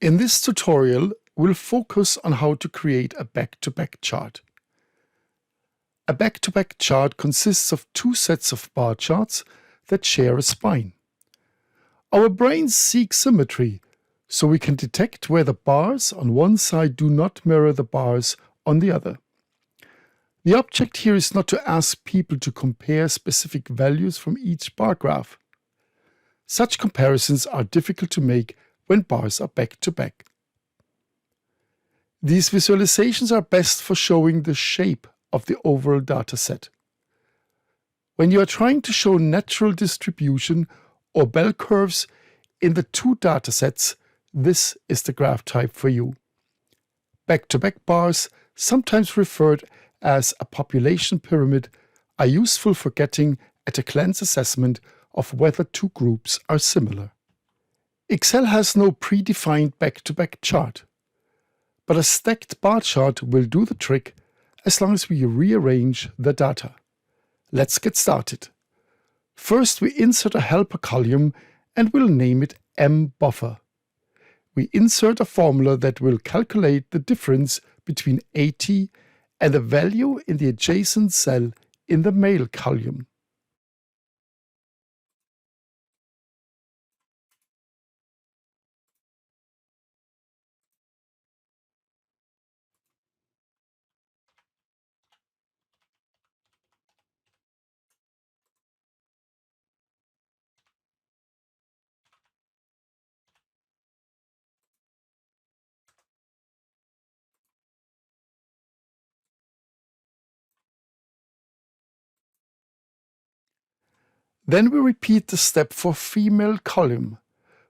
In this tutorial, we'll focus on how to create a back-to-back chart. A back-to-back chart consists of two sets of bar charts that share a spine. Our brains seek symmetry, so we can detect where the bars on one side do not mirror the bars on the other. The object here is not to ask people to compare specific values from each bar graph. Such comparisons are difficult to make when bars are back-to-back. These visualizations are best for showing the shape of the overall data set. When you are trying to show natural distribution or bell curves in the two data sets, this is the graph type for you. Back-to-back bars, sometimes referred as a population pyramid, are useful for getting at a glance assessment of whether two groups are similar. Excel has no predefined back-to-back chart, but a stacked bar chart will do the trick as long as we rearrange the data. Let's get started. First, we insert a helper column and we'll name it mbuffer. We insert a formula that will calculate the difference between 80 and the value in the adjacent cell in the male column. Then we repeat the step for female column.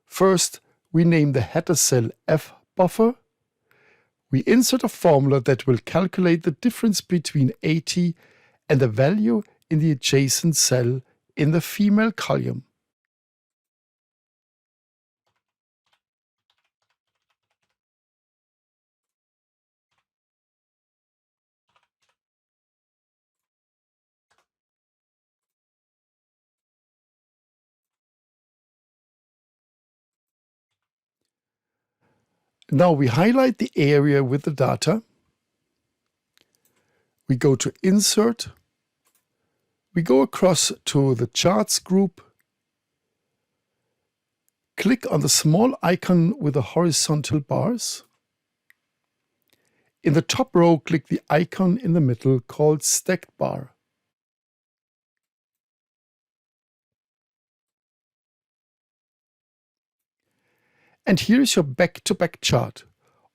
First, we name the header cell fbuffer. We insert a formula that will calculate the difference between 80 and the value in the adjacent cell in the female column. Now we highlight the area with the data. We go to Insert. We go across to the Charts group. Click on the small icon with the horizontal bars. In the top row, click the icon in the middle called Stacked Bar. And here is your back-to-back chart.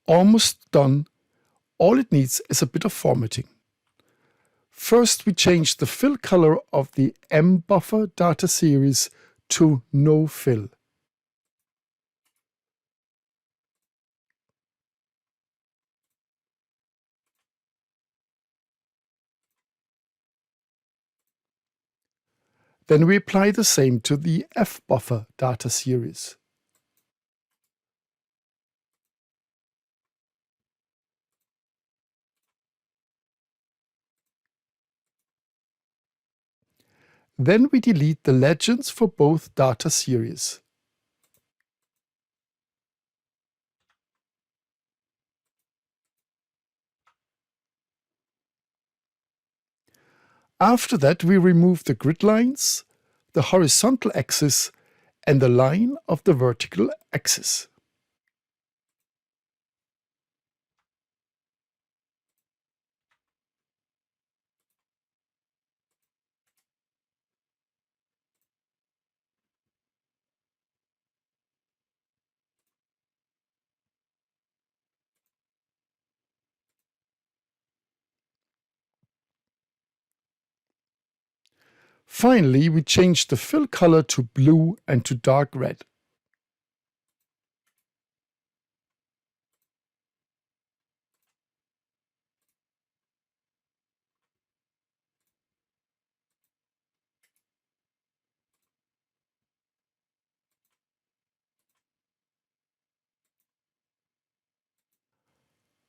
Almost done. All it needs is a bit of formatting. First, we change the fill color of the mbuffer data series to no fill. Then we apply the same to the fbuffer data series. Then we delete the legends for both data series. After that, we remove the grid lines, the horizontal axis, and the line of the vertical axis. Finally, we change the fill color to blue and to dark red.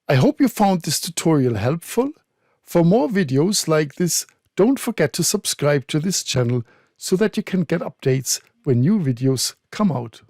I hope you found this tutorial helpful. For more videos like this, don't forget to subscribe to this channel so that you can get updates when new videos come out.